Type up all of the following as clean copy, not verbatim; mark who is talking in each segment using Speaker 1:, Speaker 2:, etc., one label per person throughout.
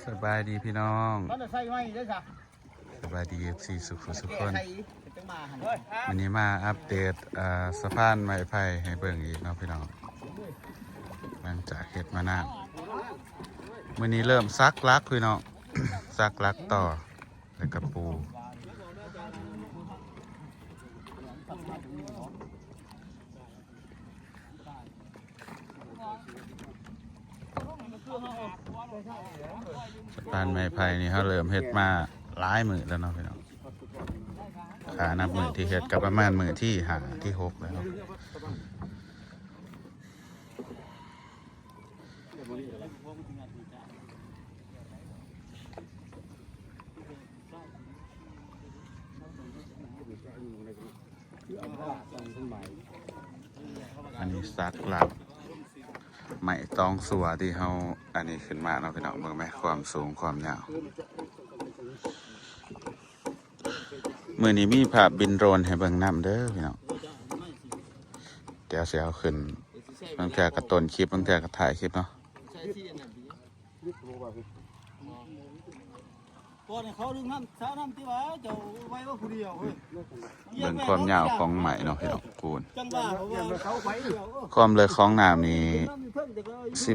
Speaker 1: สบายดีพี่น้องสบายดีFCสุขสุขคนวันนี้มาอัปเดตสะพานไม้ไผ่ให้เบิ่งอีกเนาะพี่น้องหลังจากเฮ็ดมานานวันนี้เริ่มซักลักพี่น้องซักลักต่อแล้วก็ปูสะพานไม้ไผ่นี่เขาเริ่มเฮ็ดมาหลายมื้อแล้วเนาะพี่น้องขานับมื้อที่เฮ็ดกับประมาณมื้อที่5ที่6แล้วอันนี้ซักลักไม้ตองสัวที่เขาอันนี้ขึ้นมาเนาะพี่น้องเบิ่งไหมความสูงความยาวมื้อนี้มีภาพบินโดรนให้เบิ่งนำเด้อพี่น้องเดี๋ยวสิเอาขึ้นบางแกก็ต้นคลิปบางแกก็ถ่ายคลิปเนาะเบิ่งความยาวของไหมเนาะพี่น้องกูนความเลยของน้ำนี่15-56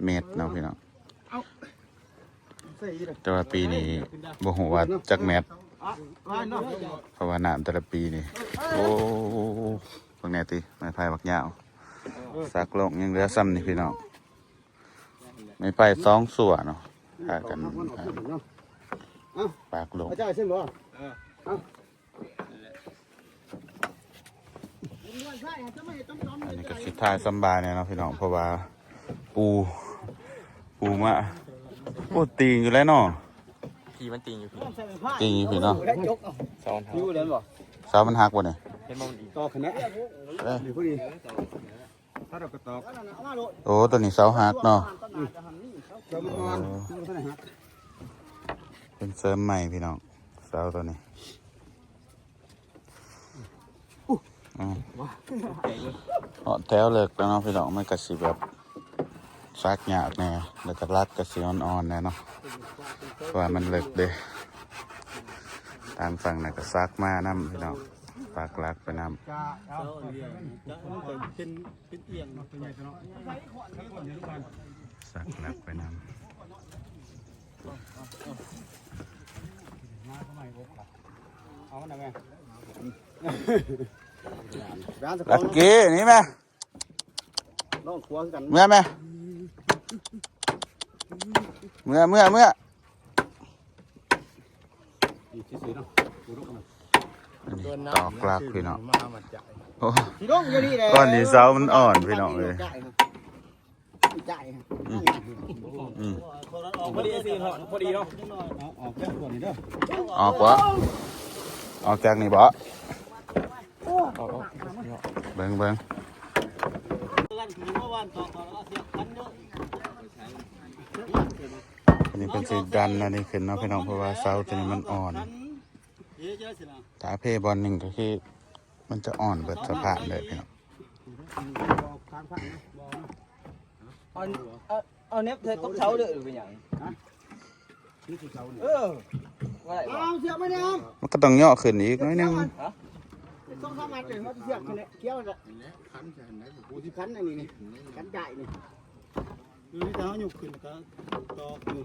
Speaker 1: เมตรเนาะพี่น้องแต่ว่าปีนี้บ่ฮู้ว่าจักเมตรเพราะว่าน้ำแต่ละปีนี่โอ้พวกนี้ติไม้ไผ่บักยาวซักลงยังเหลือซ้ำนี่พี่น้องไม้ไผ่2ส่วนเนาะหากันปากลงอันนี้ก็คิดท่าสบายเนี่ยเนาะพี่น้องเพราะว่าปูมาปูตีอยู่แล้วเนาะ
Speaker 2: พี่มันตีอยู่พี่
Speaker 1: ตีอยู่พี่เนาะ
Speaker 2: เสาอยู่เลยบ่
Speaker 1: เสามันหักบ่เนี่ย
Speaker 2: เห็นบ่มันอีก
Speaker 3: ต่อขึ้นนะอยู่พอดีถ้าเราก็ตอก
Speaker 1: โอ้ตัวนี้เสาหักเนาะเป็นเสริมใหม่พี่น้องเสาตัวนี้แถวเลิกแล้วเนาะพี่น้องไม่กระสีแบบซักหยาบแน่แล้วก็รัดกระสีอ่อนๆแน่เนาะเพราะว่ามันเลิกเด้ตามฝั่งน่ะก็ซักมาน้ำพี่น้องฝากรักไปน้ำซักรักไปน้ำลักกี้นี่ไหมเมื่อไหมเมื่อตอกลักพี่น้องก้อนนี้เสามันอ่อนพี่น้องเลย
Speaker 2: พอดีสิพอดีเนาะ
Speaker 1: ออกวะออกจากนี่บ่เบิ่งอันนี้เป็นสีดันอันนี้ขึ้นเนาะพี่น้องเพราะว่าเสาตัวนี้มันอ่อนถ้าเพย์บอลหนึ่งก็คือมันจะอ่อนเบิดสะพานเลยพี่น้อง
Speaker 2: เอาเน็บเธอต้องเช้าเลยหรือเป็นอย่าง
Speaker 1: มันก็ต้องย่อขึ้นอีกน้อยนึง
Speaker 3: ต้องทำมาเกิดเขาเสียบเนี่ยเกี้ยวเนี่ยคันอันนี้นี่คันใหญ่นี่ดูที่เขาหยุดขึ้นก็ตอกอยู่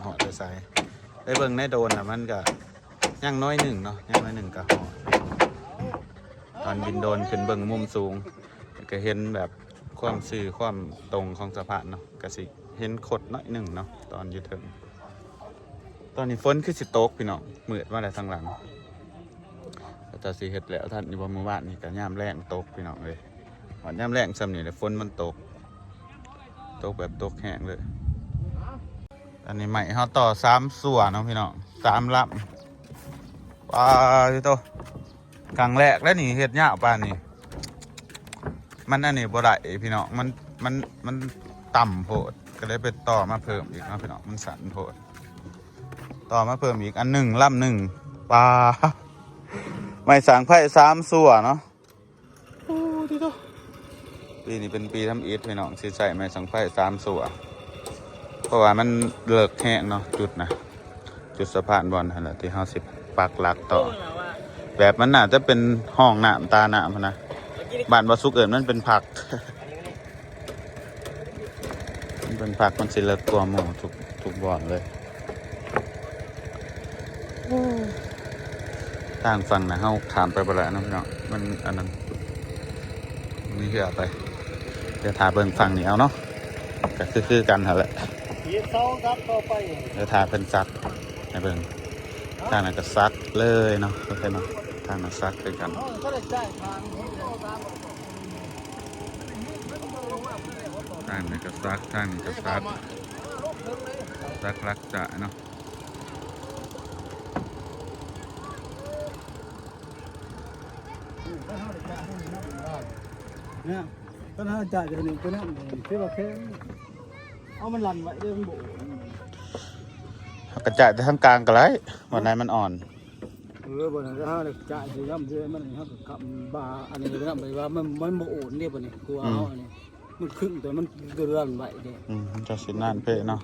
Speaker 1: หอดใส่ได้เบิ่งในโดนอ่ะมันก็ย่างน้อยหนึ่งเนาะย่างน้อยหนึ่งก็หอดตอนบินโดนขึ้นเบิ่งมุมสูงก็เห็นแบบความสื่อความตรงของสะพานเนาะก็สิเห็นขดน้อยหนึ่งเนาะตอนอยู่ถึงตอนนี้ฝนคือสิตกพี่น้องมืดมาแต่ทางหลังแต่สิเฮ็ดแล้วท่านอยู่บ่มื้อวานนี่ก็ยามแรงตกพี่น้องเลยหอดยามแรงซ้ำนี่แหละฝนมันตกแบบตกแห้งเลยอันนี้ใหม่เฮาต่อ3ส่วนเนาะพี่น้อง3ลำว้าวพี่โตครั้งแรกแล้วนี่เฮ็ดยากปานนี้มันอันนี้บ่ได้พี่น้องมันต่ำโพดก็เลยไปต่อมาเพิ่มอีกเนาะพี่น้องมันสั่นโพดต่อมาเพิ่มอีกอัน1ลำ1ปลาไม่สางไผ่3ส่วนเนาะโอ้พี่โตปีนี้เป็นปีทำอิฐพี่น้องสิใส่ไม้สังไผ่3ส่วนเพราะว่ามันเลิกแห้งเนาะจุดสะพานบอลนั่นแหละที่เฮาสิปักหลักต่อแบบมันน่าจะเป็นห้องน้ำตาน้ำนะบ้านวัดสุกเอิญมันเป็นผัก มันเป็นผักมันสิเลิกตัวหมูทุกบอลเลยทางฝั่งนะเฮาถามไปบ่แล้วนะพี่น้องมันอันนั้นมีเหือไปเดี๋ยวถาเบิ่งฝั่งนี้เอาเนาะก็คือกันหั่นแหละเดี๋ยวถาเป็นซักให้เบิ่งทางนั้นก็ซักเลยเนาะโอเคเนาะทางนั้นซักด้วยกันทางนี้ก็ซักทางนี้ก็ซักรักจะเนาะ
Speaker 3: เนี่ยก็น่าจ่ายเดี๋ยวนี้ก็นั่นเพื่อแค่เอามันลันไว้เรื่องโบ
Speaker 1: กระจายไปทางกลางก็ไรวันไหนมันอ่อน
Speaker 3: บนนั้นถ้าเด็กจ่ายสิย่ำเยอะมันครับกับบาอันนี้ก็ย่ำไปว่ามันโบอุ่นเนี่ยบนนี้กลัวเอาอันนี้มันขึ้นแต่มันเดือนไว้เนี่ย
Speaker 1: มันจะสินานเพ่เนาะ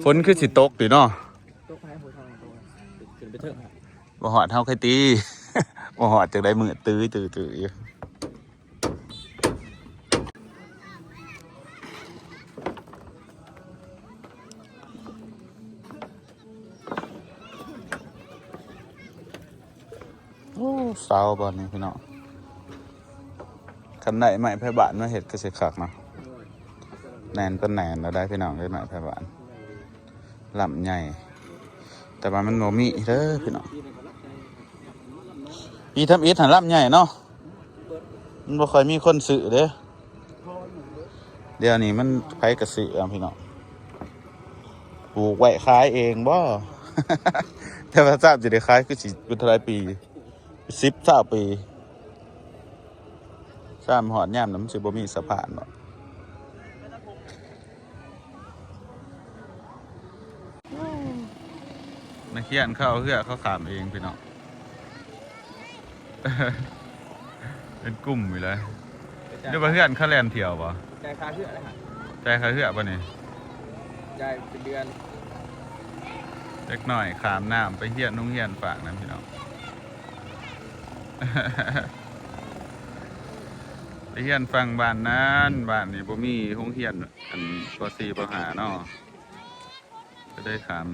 Speaker 1: ฝนคือสิตกดิเนาะ
Speaker 2: ขึ้นไปเถอะ
Speaker 1: บ่หอดเท่าใครตี บ่หอดจากได้มือตื้ออยู่โอ้สาวบอลนี่พี่น้องคันไหนใหม่ไผ่บ้านมาเห็ดก็สิคักเนาะแนนเป็นแนนเราได้พี่น้องได้ใหม่ไผ่บ้านลำใหญ่แต่ว่ามันโมมีเด้อพี่น้องปีทำอิฐหันลำใหญ่เนาะมันบ่ค่อยมีคนซื้อเด้อเดี๋ยวนี้มันไผกระซื้อพี่น้องปลูกไว้ขายเองบ่ แต่ว่าทราบจะได้ขายคือสิเป็นเท่าไรปี10-20 ปีทราบหอดย่ามน้ำสิบ่มีสะพานเนาะนักเขียนเข้าเหือเขาขามเองพี่น้อง เป็นกลุ่มอยู่เลยเดี๋ยวเพื่อนเขาแลนเที่ยวป่ะ
Speaker 2: จ่ายค่าเหือเลยค่ะ
Speaker 1: ใจเขาเหือป่ะนี่
Speaker 2: จ่ายเป็นเดือน
Speaker 1: เล็กหน่อยขามน้ำไปเฮียนนุ่งเฮียนฝากนะพี่น้อง ไปเฮียนฟังบ้านนั้นบ้านนี้บ่มีห้องเฮียนอันป.4 ป.5เนาะก็ได้ขาม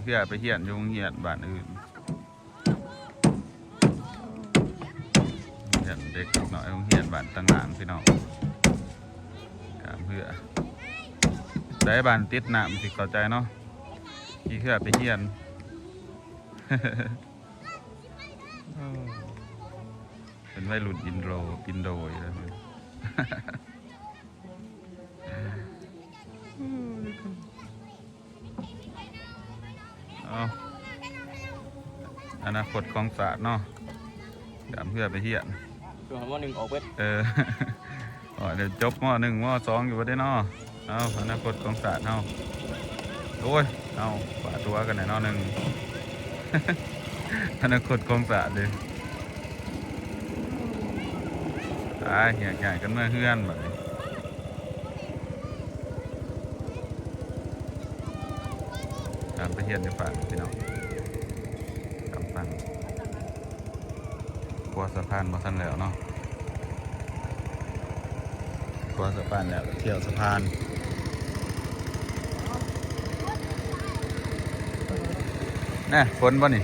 Speaker 1: เพื่อไปเฮียนอยู่ห้องเฮียนบ้านอื่นเฮียนเด็กหน่อยห้องเฮียนบ้านต่างๆพี่น้องขามเพื่อได้บ้านติดน้ำสิเข้าใจเนาะที่เพื่อไปเฮียน เป็นวัยรุ่นอินโดอยู่แล้วอนาคตของศาสตร์เนาะถามเพื่อไปเฮียน
Speaker 2: ตัวม.1ออกเว้ย
Speaker 1: เดี๋ยวจบม.1ม.2อยู่ว่าได้เนาะเอาอนาคตของศาสตร์เอาโอ้ยเอาฝาตัวกันไหนเนาะหนึ่ง อนาคตของศาสตร์เลยเหี่ยใหญ่กันเมื่อเฮือนแบบนี้ตามไปเฮียนในฝั่งพี่น้องตามฝั่งกลัวสะพานมาทันแล้วเนาะ ทัวร์สะพานแล้วเที่ยวสะพานน่ะฝนป่ะนี่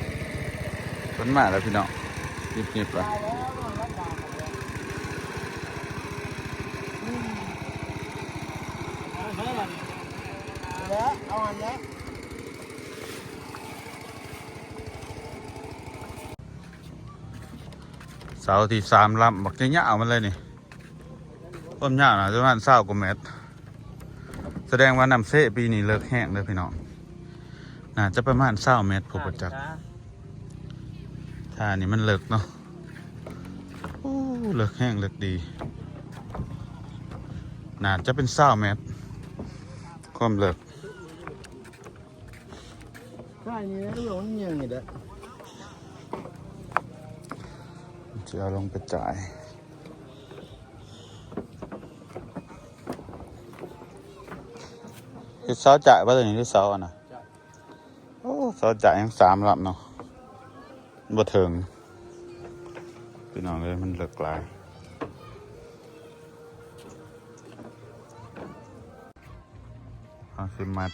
Speaker 1: ฝนมาแล้วพี่น้องหยิบๆป่ะ
Speaker 3: เอาอันนี้
Speaker 1: เสาที่3 ลำบักจะยาวมันเลยนี่ต้นยาวนะประมาณ20 กว่าเมตรแสดงว่าน้ำเสปีนี้เลิกแห้งเลยพี่น้องน่าจะประมาณ20 เมตรผมประจักษ์ท่านี้มันเลิกเนาะโอ้เลิกแห้งเลิกดีน่าจะเป็น20 เมตรความเลิก
Speaker 3: ใช่นี่นะลูกมันยังไงเด้อ
Speaker 1: จะเอาลงไปจ่ายคือเสาจ่ายว่าตัวนี้ที่เสาอ่ะนะโอ้เสาจ่ายยัง3 ลำเนาะบ่ถึงพี่น้องเลยมันเลิกหลายเอาสิมัด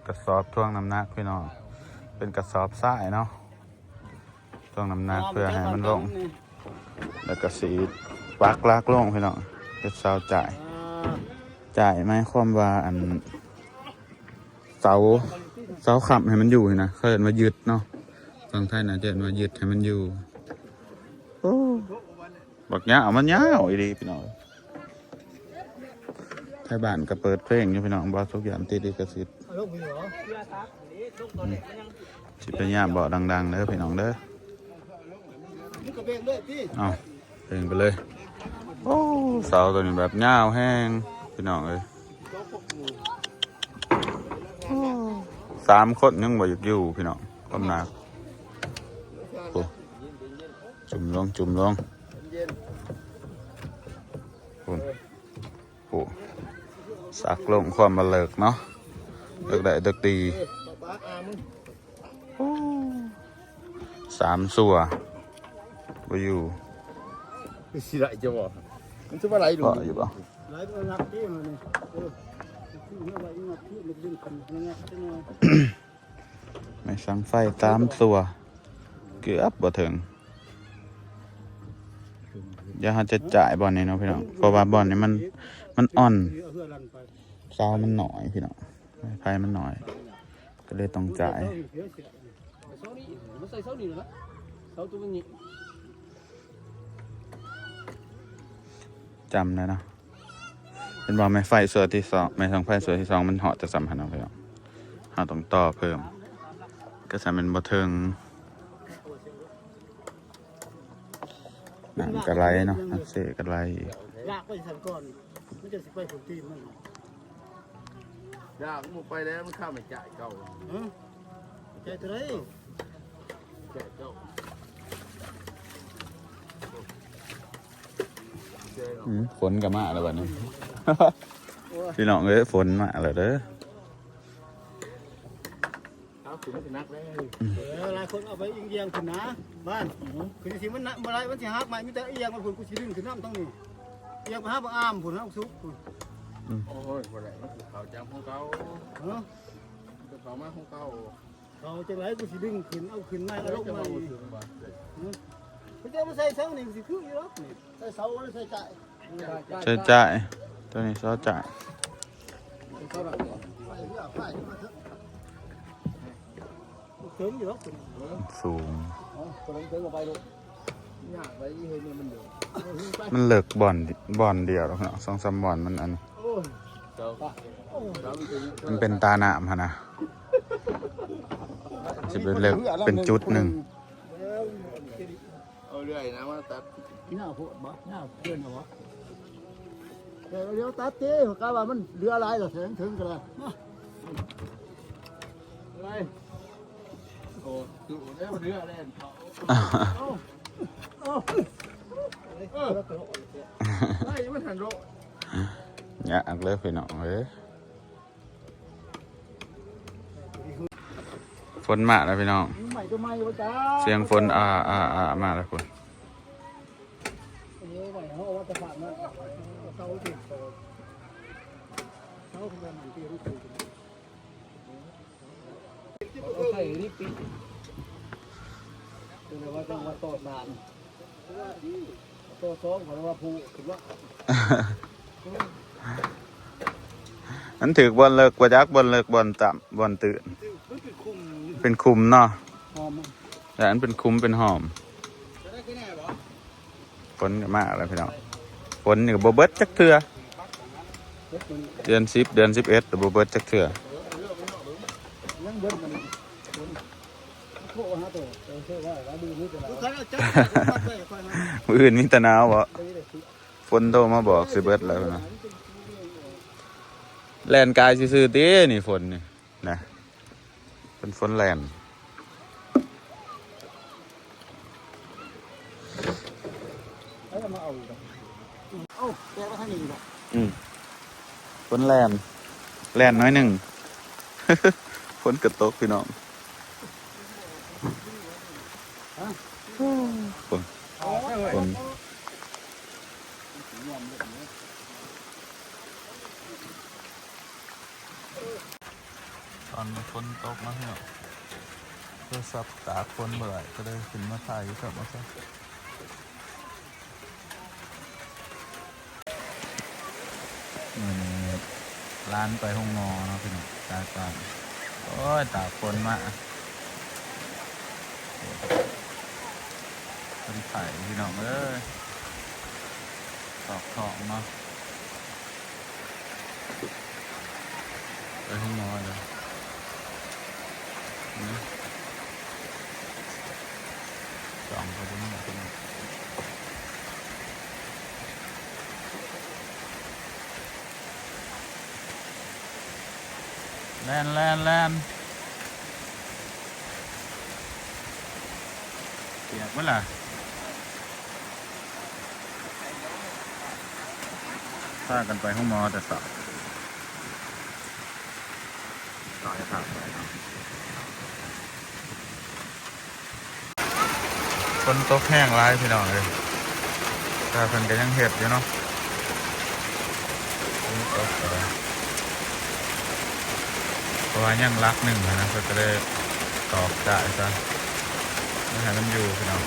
Speaker 1: กระสอบท่วงน้ำหนักพี่น้องเป็นกระสอบทรายเนาะท่วงน้ำหนักเพื่อให้มันลงแล้วก็สีปักลากลงพี่น้องเป็นเสาจ่ายไหมความว่าอันเสาขับให้มันอยู่นะเขาเรียกว่ายึดเนาะฟังไทยนะเรียกว่ายึดให้มันอยู่โอ้บักยาวมันยาวอีดีพี่น้องไทยบ้านก็เปิดเพลงอยู่พี่น้องบ่ทุกอย่างติดลิขสิทธิ์สิพยายามบอกดังๆเด้อพี่น้องเด้อเอาเพลงไปเลยโอ้เสาตัวนี้แบบยาวแห้งพี่น้องเลย3 คนยังบ่อยากอยู่พี่น้องความหนักโอ้จุ่มลงโอ้สักลงความมาเลิกเนาะเลิกได้เลิกดีโอ้3 สัวบ่อยู่
Speaker 3: สิไรจะบอกมันจะมาไหลดู
Speaker 1: ก็อยู่บ่
Speaker 3: ไหลตัวนักที่มันนี่ที่ไหลนักที่มันดึงกันยังไงจังไง
Speaker 1: ไม่สั่งไฟ3 สัวเกือบบ่ถึงเดี๋ยวเราจะจ่ายบอลนี้เนาะพี่น้องเพราะว่าบอลนี้มันอ่อนเสามันหน่อยพี่น้องไฟมันหน่อยก็เลยต้องจ่ายจำเลยนะเป็นบอลไม้ไฟส่วนที่2ไม่ต้องไฟส่วนที่2มันเหาะจะสำคัญเอาไปเนาะเราต้องต่อเพิ่มก็จะเป็นบ่เทิงน้ำกระไรเนาะน้ำเสกระไร
Speaker 3: ลากไปสั่นก่อนมันจะสิไปผลตีนมัน
Speaker 2: ยากมึงไปแล้วมันข้ามไม่จ่ายเก่า
Speaker 3: ใจตัวไร
Speaker 2: จ่ายเก่า
Speaker 1: ฝนก็มาแล้วบัดนี้ พี่น้องเอ้ยฝนมาแล้วเด้อ
Speaker 2: เอาถึงมันจะนักแล้ว
Speaker 3: หลายคนเอาไปเอียงขึ้นนะบ้านคือสิมันนะอะไรมันสิหักใหม่มีแต่เอียงมันคุณกูสิดึงขึ้นน้ำต้องนี่เอียงไปหาบ่อามผุนน้ำซุป
Speaker 2: โอ้ยบ่ได้มันคือเขาจำของเก่าเขามาของเก่า
Speaker 3: เขาจังไรกูสิดึงขึ้นเอาขึ้นมาเอาลง
Speaker 2: จะ
Speaker 3: มา
Speaker 2: มาถึงบ่
Speaker 3: เขาจะมาใส่เสานี่สิคืออยู่หรอกใส่เสาใส่จ่าย
Speaker 1: ใช้จ่ายตัวนี้ซอจ่าย
Speaker 3: เติมอยู่หรอก
Speaker 1: สูง
Speaker 3: เติมไปลูกยากไปยี่ห้อนี้มันเดือด
Speaker 1: มันเลิกบอลเดียวแล้วเนาะ2-3 บอลมันอันนี้มันเป็นตาหนามฮะนะจะเป็นเลิกเป็นจุดหนึ่ง
Speaker 2: เอาเรื่อยนะมาตัด
Speaker 3: หน้าโหดบ่หน้าเพื่อนเหรอแต่เดี๋ยวตัดเต้กะว่ามันเรืออะไรหรอถึงกันเลย
Speaker 2: อะไรโอ้ดูได้เรือเล่นไอ้มันหันโร
Speaker 1: อยากเลยพี่น้องเอ้ยฝนมาแล้วพี่น้องเสียงฝนมาแล้วคุณ
Speaker 3: เขาติดเขาพยายามหันที่รู้สึกเขาใส่นี่ปิดคือว่าต้องมาต่อสามต่อสองเพราะว่าผู้ถือว่า
Speaker 1: อันถือบอลเลิกบ่จักบอลเลิกบอลต่ำบอลตื่นเป็นคุมเนาะ
Speaker 3: หอม
Speaker 1: แต่อันเป็นคุมเป็นหอม
Speaker 3: จะได้แค่ไหนบ่
Speaker 1: ฝนก็มาแล้วพี่น้องฝนนี่ก็บ่เบิดจักเทื่อเดือน10เดือน11แต่บ่เบิดจักเทื่อ
Speaker 3: ยังเบิ้ลมันโค้ฮะตัวเชื่อว่าเราดูนี่จะ
Speaker 1: มื้ออื่นมีแตะหนาวบ่ฝนโทรมาบอกสิเบิดแล้วนะแล่นกายซื่อๆตินี่ฝนนี่นะเป็นฝนแล่น
Speaker 3: เอามาเอาเอ้าแกก็ทางนี้บ่
Speaker 1: ฝนแล่นน้อยหนึง ฝนกระตกพี่น้องฝนตอนฝนตกนะพี่น้องโทรศัพท์ตากฝนเมื่อไหร่ก็ได้ขึ้นมาถ่ายอยู่ครับมาซะนี่ร้านไปห้องนอเนาะพี่น้องตากบ้านโอ้ยตากฝนมาเป็นไข่พี่น้องเอ้ยตอกทองเนาะไปห้องนอนเลยนี่สองคนนี้พี่น้องแล่นเปียกเมื่อไหร่พากันไปห้องหมอแต่สาวต่อยผ่านไปเนาะฝนตกแห้งร้ายพี่น้องเลยแต่เพิ่นก็ยังเห็ดอยู่เนาะฝนตกเพราะว่ายังรักหนึ่งนะเพื่อจะได้ตอกจ่ายซะไม่ให้มันอยู่พี่น้อง